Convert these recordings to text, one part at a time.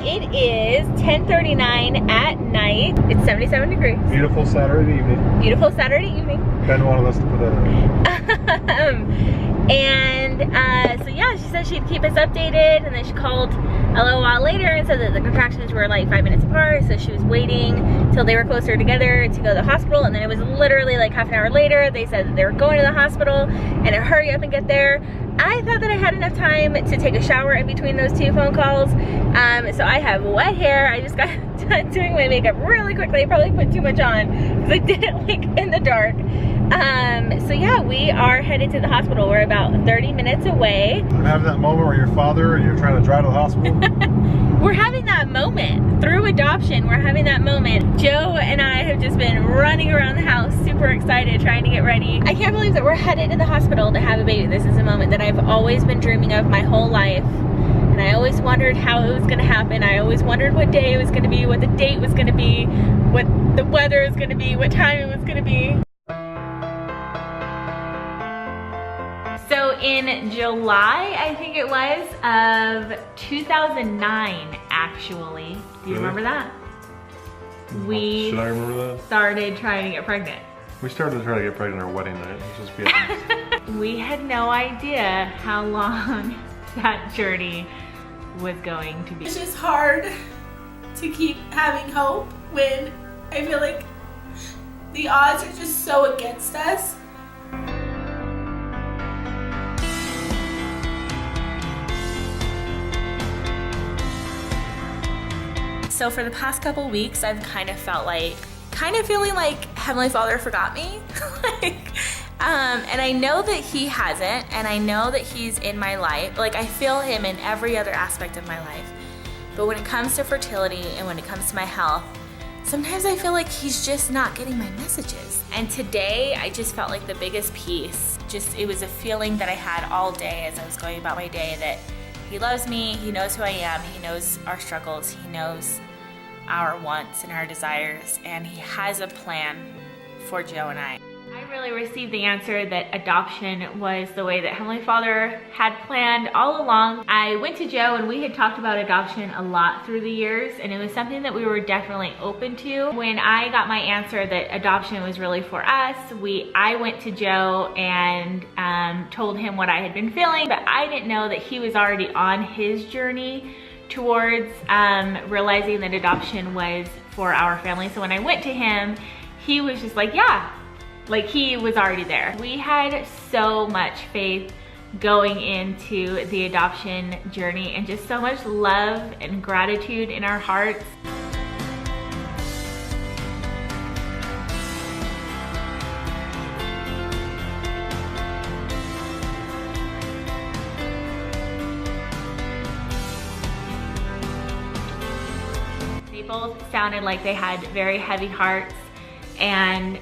it is 10:39 at night. It's 77 degrees. Beautiful Saturday evening. Beautiful Saturday evening. Ben wanted us to put that So yeah, she said she'd keep us updated, and then she called a little while later and said that the contractions were like 5 minutes apart, so she was waiting till they were closer together to go to the hospital. And then it was literally like half an hour later, they said that they were going to the hospital and to hurry up and get there. I thought that I had enough time to take a shower in between those two phone calls. So I have wet hair. I just got done doing my makeup really quickly. I probably put too much on because I did it like in the dark. So yeah, we are headed to the hospital. We're about 30 minutes away. I'm having that moment where your father and you're trying to drive to the hospital. We're having that moment through adoption. We're having that moment. Joe and I have just been running around the house, super excited, trying to get ready. I can't believe that we're headed to the hospital to have a baby. This is a moment that I've always been dreaming of my whole life. And I always wondered how it was gonna happen. I always wondered what day it was gonna be, what the date was gonna be, what the weather was gonna be, what time it was gonna be. So in July, I think it was, of 2009, actually. Do you remember that? Should I remember that? Started trying to get pregnant. We started trying to get pregnant on our wedding night. Let's just be honest. We had no idea how long that journey was going to be. It's just hard to keep having hope when I feel like the odds are just so against us. So for the past couple weeks, I've kind of feeling like Heavenly Father forgot me. And I know that He hasn't, and I know that He's in my life. Like, I feel Him in every other aspect of my life. But when it comes to fertility and when it comes to my health, sometimes I feel like He's just not getting my messages. And today, I just felt like the biggest piece, it was a feeling that I had all day as I was going about my day, that He loves me, He knows who I am, He knows our struggles, He knows our wants and our desires, and He has a plan for Joe and I. I really received the answer that adoption was the way that Heavenly Father had planned all along. I went to Joe and we had talked about adoption a lot through the years, and it was something that we were definitely open to. When I got my answer that adoption was really for us, I went to Joe and told him what I had been feeling, but I didn't know that he was already on his journey towards realizing that adoption was for our family. So when I went to him, he was just like, yeah, like he was already there. We had so much faith going into the adoption journey and just so much love and gratitude in our hearts. They both sounded like they had very heavy hearts, and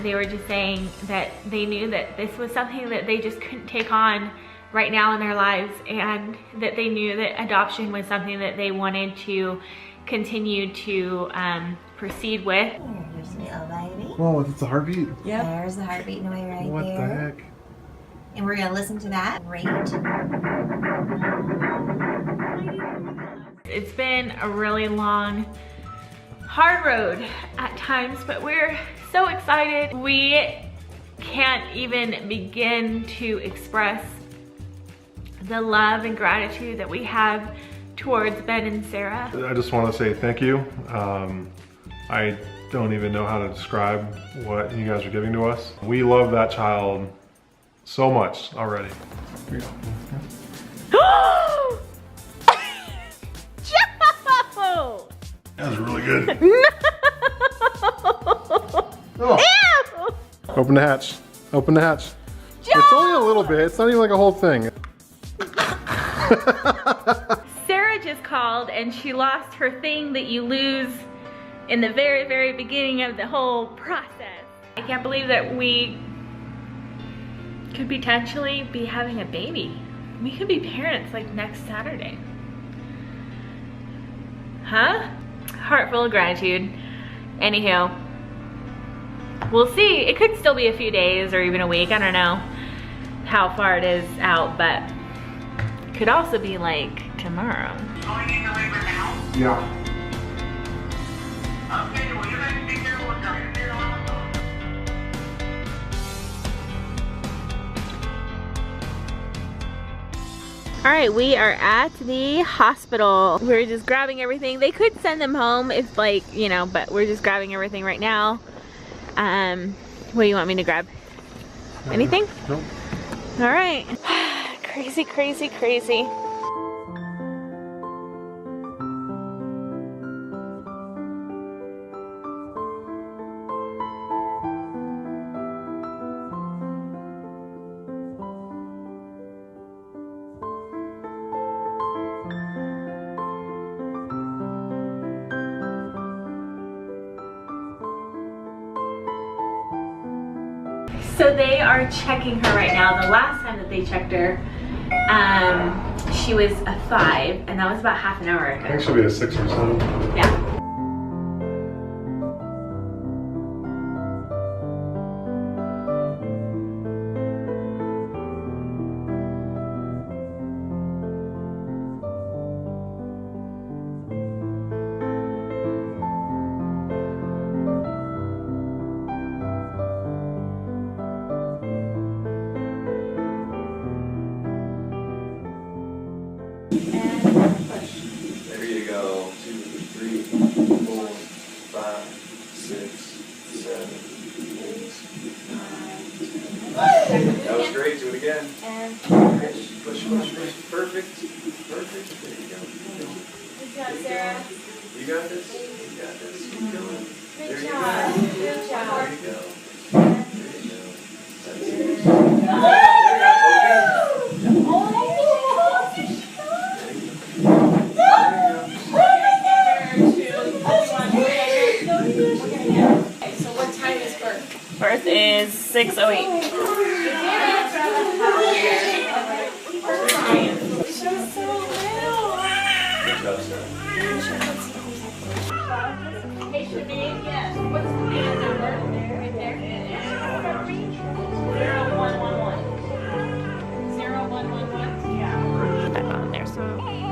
they were just saying that they knew that this was something that they just couldn't take on right now in their lives, and that they knew that adoption was something that they wanted to continue to proceed with. Here's the little baby. Whoa, it's a heartbeat? Yep. There's the heart beating away right What there. the heck? And we're gonna listen to that rate. It's been a really long, hard road at times, but we're so excited. We can't even begin to express the love and gratitude that we have towards Ben and Sarah. I just want to say thank you. I don't even know how to describe what you guys are giving to us. We love that child so much already. Here you go. Joe! That was really good. No! Oh. Ew! Open the hatch. Open the hatch. Joe! It's only a little bit. It's not even like a whole thing. Sarah just called and she lost her thing that you lose in the very, very beginning of the whole process. I can't believe that we could potentially be having a baby. We could be parents like next Saturday. Huh? Heart full of gratitude. Anywho, we'll see. It could still be a few days or even a week. I don't know how far it is out, but it could also be like tomorrow. Going in the labor now? Yeah. Okay, well, you guys take care. We'll tell you later on. All right, we are at the hospital. We're just grabbing everything. They could send them home if, like, you know, but we're just grabbing everything right now. What do you want me to grab? Anything? Nope. All right. Crazy, crazy, crazy. So they are checking her right now. The last time that they checked her, she was a 5, and that was about half an hour I ago. think she'll be a 6 or 7. Yeah. There you go. 2, 3, 4, 5, 6, 7, 8, 9. That was great. Do it again. Push, push, push, push. Perfect. Perfect. There you go. Good job, Sarah. You got this. You got this. Keep going. There you go. Good job. There you go. There you go. That's it. There you go. Okay. So what time is birth? Birth is 6:08. Good job, Sarah. Hey, Shanae, yes. What's the name number? Right there. 0111. 0111? Yeah. That on there, so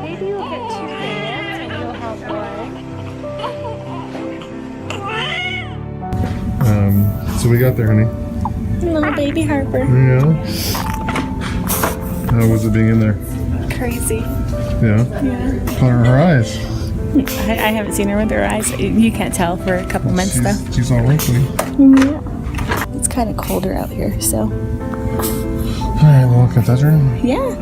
maybe you'll get 2 hands and you'll have one. So we got there, honey. Little baby Harper. Yeah. How was it being in there? Crazy. Yeah. Her eyes. I haven't seen her with her eyes. You can't tell for a couple months though. She's all wrinkly. Yeah. It's kind of colder out here, so. Alright, well, can I touch her? Yeah.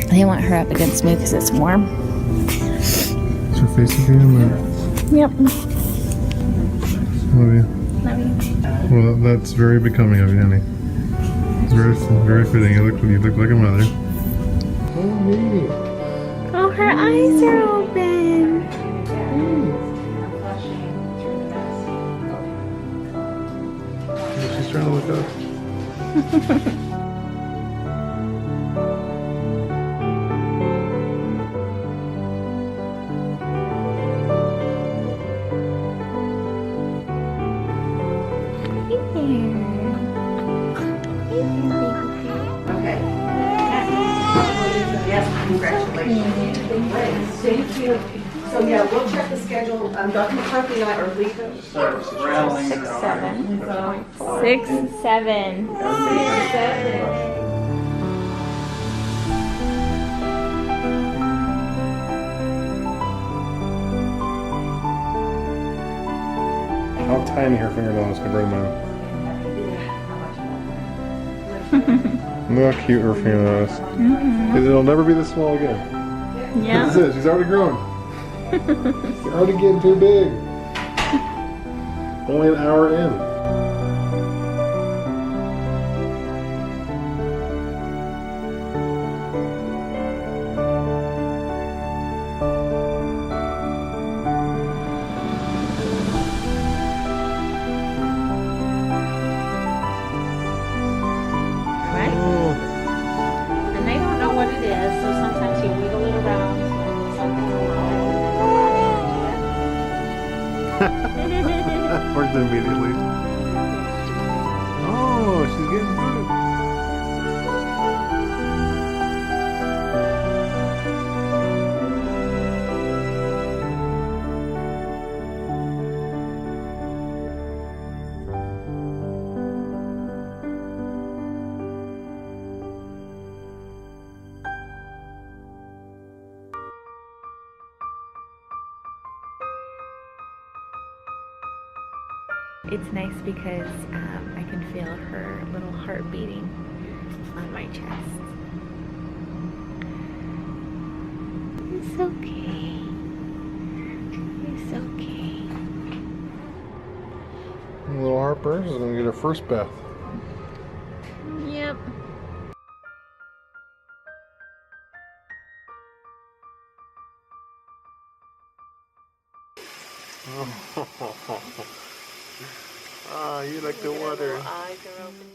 They want her up against me because it's warm. Is her face again? Yep. Love you. Love you. Well, that's very becoming of you, honey. It's very, very fitting. You look like a mother. Oh, neat. Oh, her eyes are open. She's trying to look up. Yes, congratulations. Thank you. So yeah, we'll check the schedule. Dr. McCarthy and I are leaving. 6, 7. How tiny her fingernails compared to mine. Look how cute her fingernails. It'll never be this small again. Yeah. This is it. She's already grown. She's already getting too big. Only an hour in. And they don't know what it is, so sometimes you wiggle it around. Something's alive. Worked immediately. Oh, she's getting food. it's nice because I can feel her little heart beating on my chest. It's okay. It's okay. Little Harper is gonna get her first bath. Yep. Ah, you like the water. Eyes are open.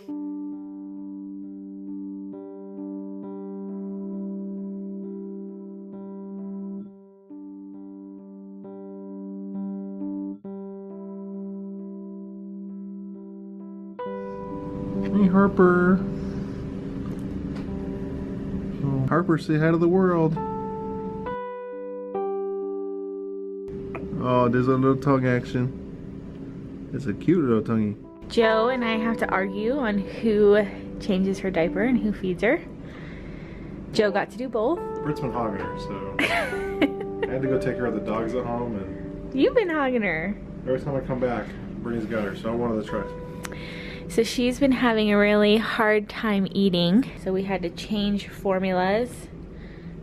Hey, Harper. Harper, say hi to the world. Oh, there's a little tongue action. It's a cute little tonguey. Joe and I have to argue on who changes her diaper and who feeds her. Joe got to do both. Britt's been hogging her, so I had to go take care of the dogs at home, and You've been hogging her. every time I come back, Brittany's got her, so I wanted to try. So she's been having a really hard time eating. So we had to change formulas.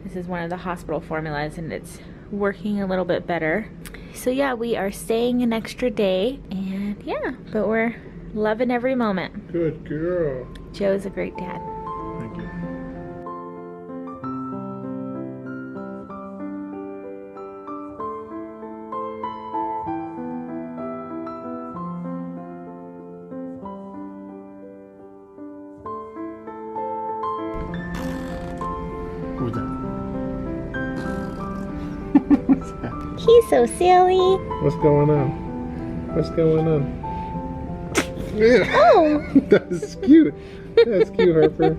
This is one of the hospital formulas and it's working a little bit better. So yeah, we are staying an extra day and yeah, but we're loving every moment. Good girl. Joe's a great dad. Thank you. Who's that? He's so silly. What's going on? What's going on? Oh! That's cute. That's cute, Harper.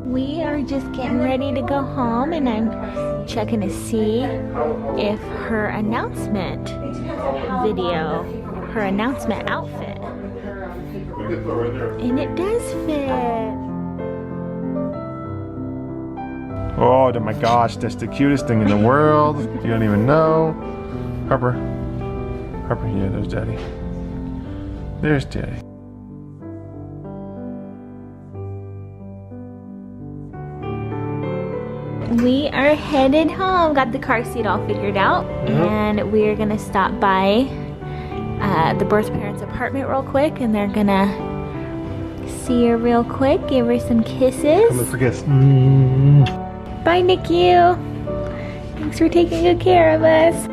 We are just getting ready to go home and I'm checking to see if her announcement video, her announcement outfit, and it does fit. Oh my gosh, that's the cutest thing in the world. You don't even know. Harper. Harper, yeah, there's Daddy. There's Daddy. We are headed home. Got the car seat all figured out, and we're gonna stop by the birth parents' apartment real quick, and they're gonna see her real quick, give her some kisses. Come and forget. Bye, NICU. Thanks for taking good care of us.